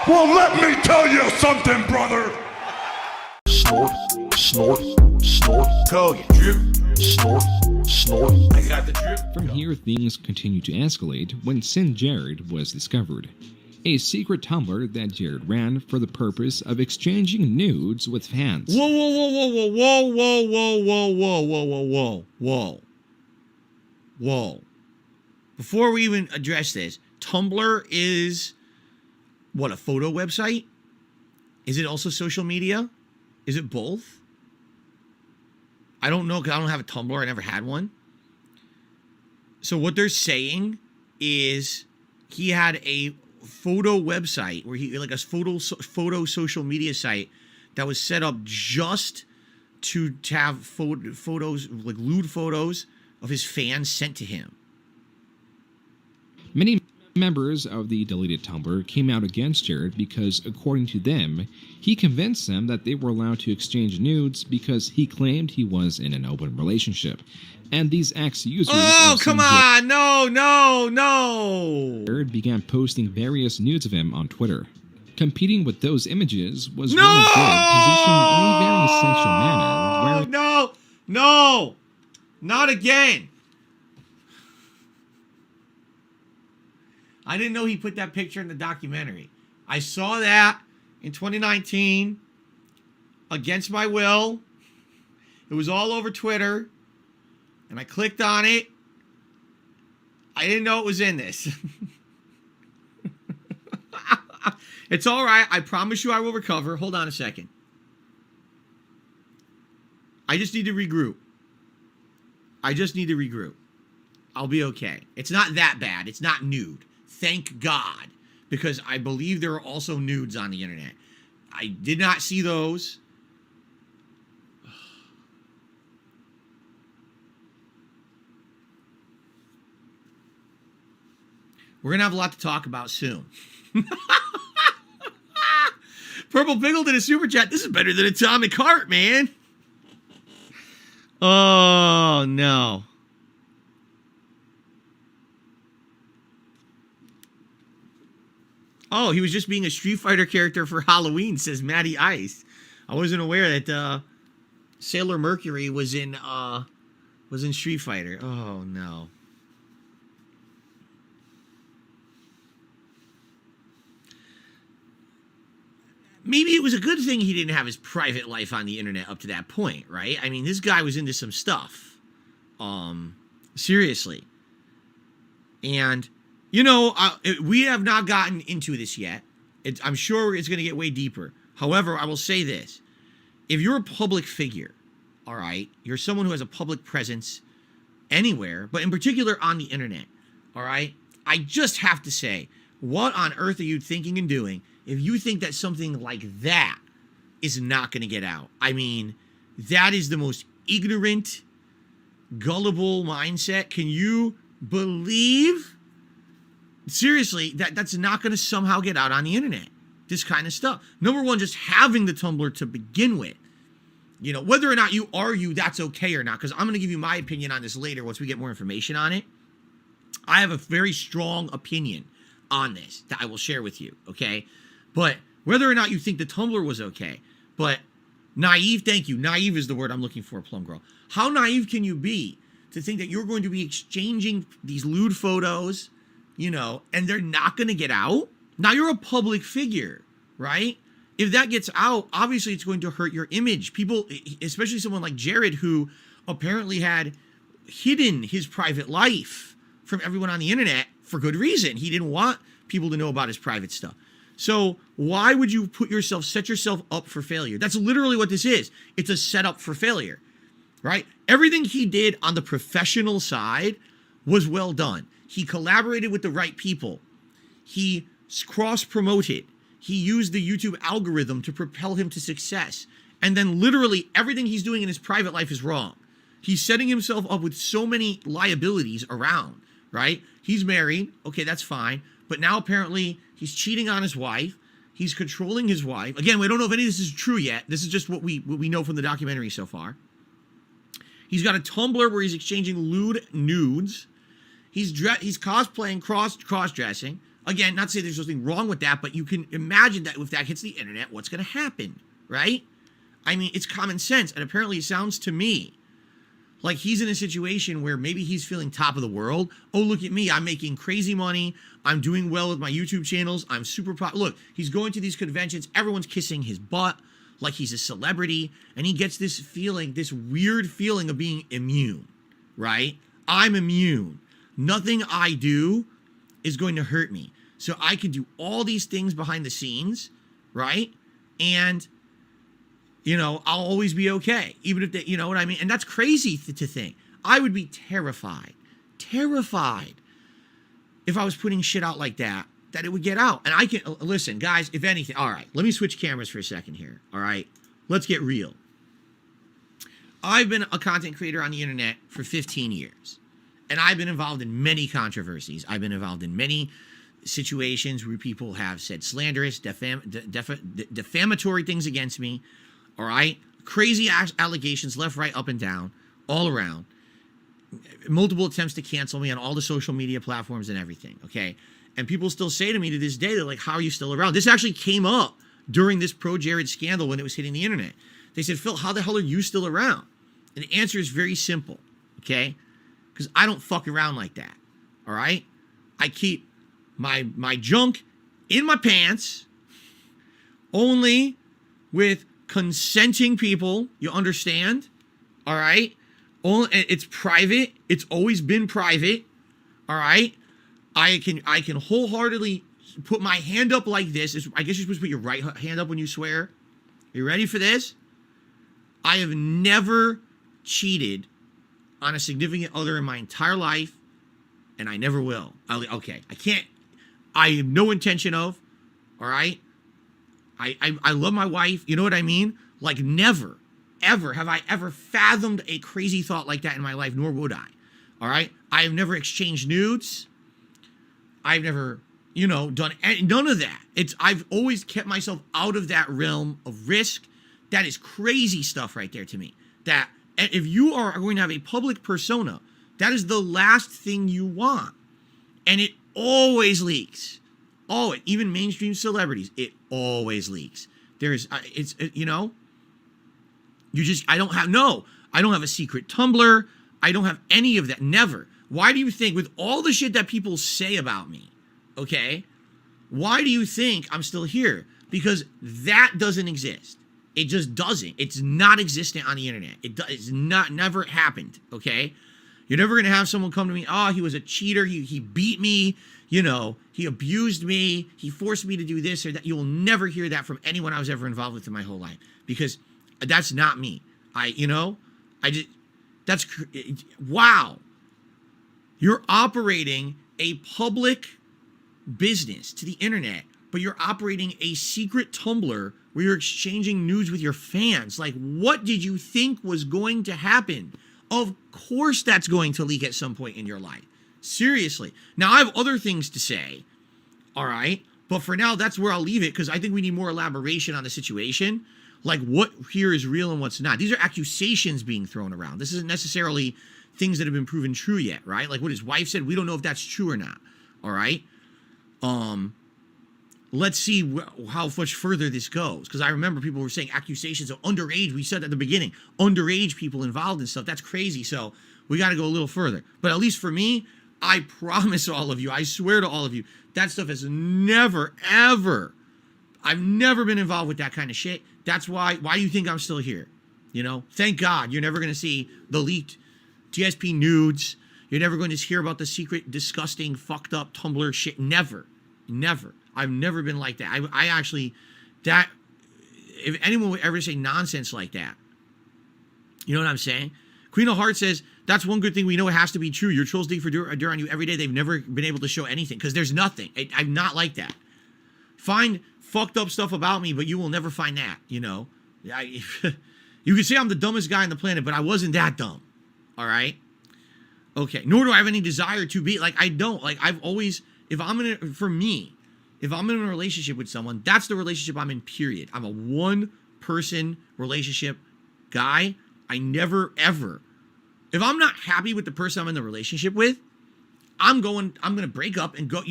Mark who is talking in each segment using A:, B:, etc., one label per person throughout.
A: Well, let me tell you something, brother.
B: Snort, snort, snort.
A: Call you drip.
B: Snort, snort.
A: I got the drip.
C: From here, things continued to escalate when Jared was discovered. A secret Tumblr that Jared ran for the purpose of exchanging nudes with fans.
D: Whoa, whoa, whoa, whoa, whoa, whoa, whoa, whoa, whoa, whoa, whoa, whoa, whoa, whoa. Before we even address this, Tumblr is, what, a photo website? Is it also social media? Is it both? I don't know, because I don't have a Tumblr. I never had one. So what they're saying is he had a photo website where he, like a photo social media site that was set up just to have photos, like lewd photos of his fans sent to him.
C: Many members of the deleted Tumblr came out against Jared because, according to them, he convinced them that they were allowed to exchange nudes because he claimed he was in an open relationship. And these ex-users...
D: Oh, come on! No!
C: Jared began posting various nudes of him on Twitter. Competing with those images was
D: No!
C: really good, positioned in a very sensual manner.
D: No! Not again! I didn't know he put that picture in the documentary. I saw that in 2019 against my will. It was all over Twitter. And I clicked on it. I didn't know it was in this. It's all right. I promise you I will recover. Hold on a second. I just need to regroup. I'll be okay. It's not that bad. It's not nude. Thank God. Because I believe there are also nudes on the internet. I did not see those. We're going to have a lot to talk about soon. Purple Pickle did a super chat. This is better than Atomic Heart, man. Oh, no. Oh, he was just being a Street Fighter character for Halloween, says Matty Ice. I wasn't aware that Sailor Mercury was in Street Fighter. Oh, no. Maybe it was a good thing he didn't have his private life on the internet up to that point, right? I mean, this guy was into some stuff. Seriously. And, you know, we have not gotten into this yet. I'm sure it's going to get way deeper. However, I will say this. If you're a public figure, all right, you're someone who has a public presence anywhere, but in particular on the internet, all right, I just have to say, what on earth are you thinking and doing if you think that something like that is not going to get out? I mean, that is the most ignorant, gullible mindset. Can you believe, seriously, that's not going to somehow get out on the internet? This kind of stuff. Number one, just having the Tumblr to begin with. You know, whether or not you argue that's okay or not, because I'm going to give you my opinion on this later once we get more information on it. I have a very strong opinion on this that I will share with you, okay? But whether or not you think the Tumblr was okay, but naive, thank you. Naive is the word I'm looking for, Plum Girl. How naive can you be to think that you're going to be exchanging these lewd photos, you know, and they're not going to get out? Now, you're a public figure, right? If that gets out, obviously it's going to hurt your image. People, especially someone like Jared, who apparently had hidden his private life from everyone on the internet for good reason. He didn't want people to know about his private stuff. So why would you set yourself up for failure? That's literally what this is. It's a setup for failure, right? Everything he did on the professional side was well done. He collaborated with the right people. He cross-promoted. He used the YouTube algorithm to propel him to success. And then literally everything he's doing in his private life is wrong. He's setting himself up with so many liabilities around, right? He's married. Okay, that's fine. But now apparently he's cheating on his wife. He's controlling his wife. Again, we don't know if any of this is true yet. This is just what we know from the documentary so far. He's got a Tumblr where he's exchanging lewd nudes. He's cosplaying, cross-dressing. Again, not to say there's nothing wrong with that, but you can imagine that if that hits the internet, what's going to happen, right? I mean, it's common sense. And apparently it sounds to me like he's in a situation where maybe he's feeling top of the world. Oh, look at me. I'm making crazy money. I'm doing well with my YouTube channels. I'm super Look, he's going to these conventions. Everyone's kissing his butt like he's a celebrity. And he gets this feeling, this weird feeling of being immune, right? I'm immune. Nothing I do is going to hurt me. So I can do all these things behind the scenes, right? And, you know, I'll always be okay. Even if they, you know what I mean? And that's crazy to think. I would be terrified if I was putting shit out like that it would get out. And I can, listen, guys, if anything, all right, let me switch cameras for a second here. All right, let's get real. I've been a content creator on the internet for 15 years. And I've been involved in many controversies. I've been involved in many situations where people have said slanderous, defamatory things against me. All right? Crazy allegations left, right, up, and down, all around. Multiple attempts to cancel me on all the social media platforms and everything, okay? And people still say to me to this day, they're like, how are you still around? This actually came up during this ProJared's scandal when it was hitting the internet. They said, Phil, how the hell are you still around? And the answer is very simple, okay? Because I don't fuck around like that, all right? I keep my junk in my pants only with consenting people, you understand? All right? It's private. It's always been private. All right? I can wholeheartedly put my hand up like this. I guess you're supposed to put your right hand up when you swear. Are you ready for this? I have never cheated on a significant other in my entire life, and I never will. Okay, I can't. I have no intention of. All right? I love my wife. You know what I mean? Like never, ever have I ever fathomed a crazy thought like that in my life, nor would I. All right? I have never exchanged nudes. I've never, done none of that. I've always kept myself out of that realm of risk. That is crazy stuff right there to me. That if you are going to have a public persona, that is the last thing you want. And it always leaks. Always. Even mainstream celebrities, it always leaks. I don't have a secret Tumblr. I don't have any of that. Never. Why do you think, with all the shit that people say about me, okay, why do you think I'm still here? Because that doesn't exist. It just doesn't. It's not existent on the internet. It's never happened, okay? You're never going to have someone come to me, oh, he was a cheater, he beat me, he abused me, he forced me to do this or that. You will never hear that from anyone I was ever involved with in my whole life, because that's not me. Wow. You're operating a public business to the internet, but you're operating a secret Tumblr where you're exchanging nudes with your fans. Like, what did you think was going to happen? Of course that's going to leak at some point in your life. Seriously. Now, I have other things to say, all right? But for now, that's where I'll leave it, because I think we need more elaboration on the situation. Like, what here is real and what's not. These are accusations being thrown around. This isn't necessarily things that have been proven true yet, right? Like what his wife said, we don't know if that's true or not, all right? Let's see how much further this goes, because I remember people were saying accusations of underage. We said at the beginning, underage people involved in stuff. That's crazy, so we got to go a little further. But at least for me, I promise all of you, I swear to all of you, that stuff has never, ever, I've never been involved with that kind of shit. That's why do you think I'm still here? Thank God you're never going to see the leaked DSP nudes. You're never going to hear about the secret, disgusting, fucked up Tumblr shit. Never. I've never been like that. I actually, if anyone would ever say nonsense like that, you know what I'm saying? Queen of Hearts says, that's one good thing we know it has to be true. Your trolls dig for dirt on you every day. They've never been able to show anything, because there's nothing. I'm not like that. Find fucked up stuff about me, but you will never find that, you can say I'm the dumbest guy on the planet, but I wasn't that dumb. All right? Okay. Nor do I have any desire to be. Like, I don't. Like, I've always, if I'm in a relationship with someone, that's the relationship I'm in, period. I'm a one-person relationship guy. I never, ever. If I'm not happy with the person I'm in the relationship with, I'm going to break up and go,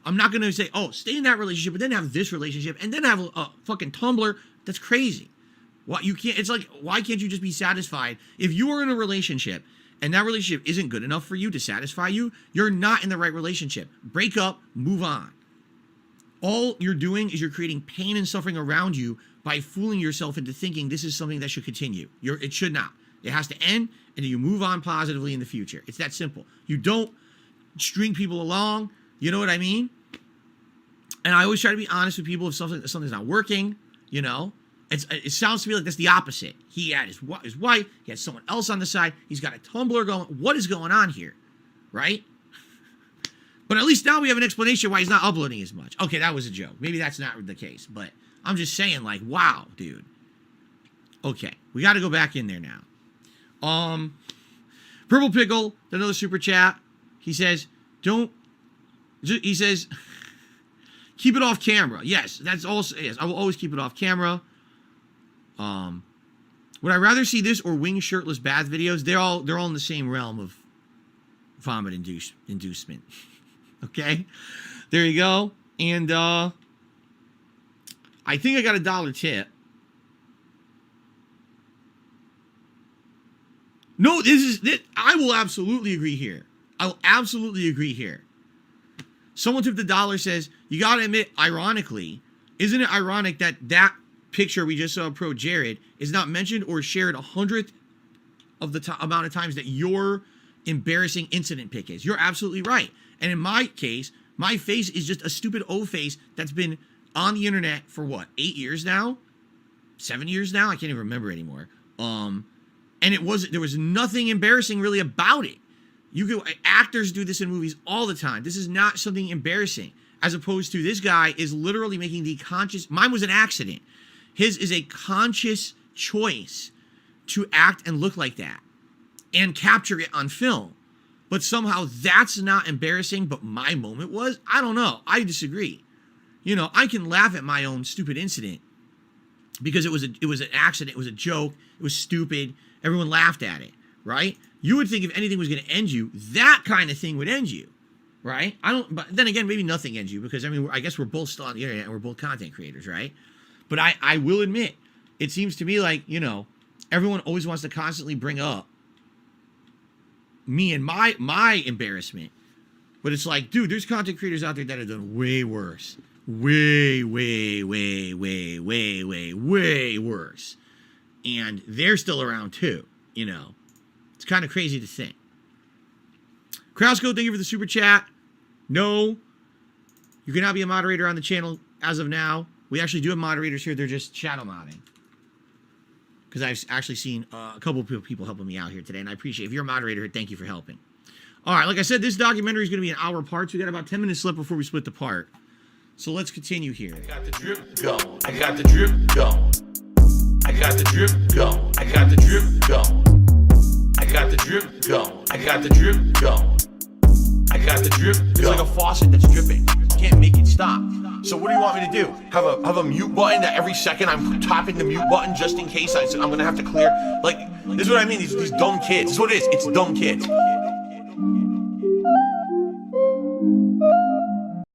D: I'm not gonna say, oh, stay in that relationship, but then have this relationship, and then have a fucking Tumblr. That's crazy. Why you can't? It's like, why can't you just be satisfied? If you are in a relationship and that relationship isn't good enough for you to satisfy you, you're not in the right relationship. Break up, move on. All you're doing is you're creating pain and suffering around you by fooling yourself into thinking this is something that should continue. It should not. It has to end, and then you move on positively in the future. It's that simple. You don't string people along. You know what I mean? And I always try to be honest with people if something's not working. You know, it sounds to me like that's the opposite. He had his wife. He had someone else on the side. He's got a Tumblr going. What is going on here, right? But at least now we have an explanation why he's not uploading as much. Okay, that was a joke. Maybe that's not the case, but I'm just saying, like, wow, dude. Okay, we got to go back in there now. Purple Pickle, another super chat. He says, he says, keep it off camera. Yes, that's also, yes, I will always keep it off camera. Would I rather see this or Wing shirtless bath videos? They're all in the same realm of vomit inducement. Okay, there you go. And I think I got $1 tip. No, I will absolutely agree here. I will absolutely agree here. Someone tipped $1, says, you got to admit, ironically, isn't it ironic that that picture we just saw of Pro Jared is not mentioned or shared 100th of the amount of times that your embarrassing incident pic is? You're absolutely right. And in my case, my face is just a stupid O face that's been on the internet for what, 8 years now? 7 years now? I can't even remember anymore. And there was nothing embarrassing really about it. Actors do this in movies all the time. This is not something embarrassing. As opposed to this guy is literally making the conscious, mine was an accident. His is a conscious choice to act and look like that and capture it on film. But somehow that's not embarrassing, but my moment was. I don't know. I disagree. You know, I can laugh at my own stupid incident because it was an accident. It was a joke. It was stupid. Everyone laughed at it, right? You would think if anything was going to end you, that kind of thing would end you, right? But then again, maybe nothing ends you because, I mean, I guess we're both still on the internet and we're both content creators, right? But I will admit, it seems to me like, you know, everyone always wants to constantly bring up me and my embarrassment. But it's like, dude, there's content creators out there that have done way worse. Way worse. And they're still around too, you know. It's kind of crazy to think. Krausco, thank you for the super chat. No, you cannot be a moderator on the channel as of now. We actually do have moderators here. They're just shadow modding. Because I've actually seen a couple of people helping me out here today. And I appreciate it. If you're a moderator, thank you for helping. All right, like I said, this documentary is going to be an hour part. So we got about 10 minutes left before we split the part. So let's continue here.
A: I got the drip going. I got the drip going. I got the drip going. I got the drip going. I got the drip going. I got the drip going. I got the drip going. It's like a faucet that's dripping. You can't make it stop. So what do you want me to do? Have a mute button that every second I'm tapping the mute button just in case I'm gonna have to clear? Like, this is what I mean. These dumb kids. This is what it is. It's dumb kids.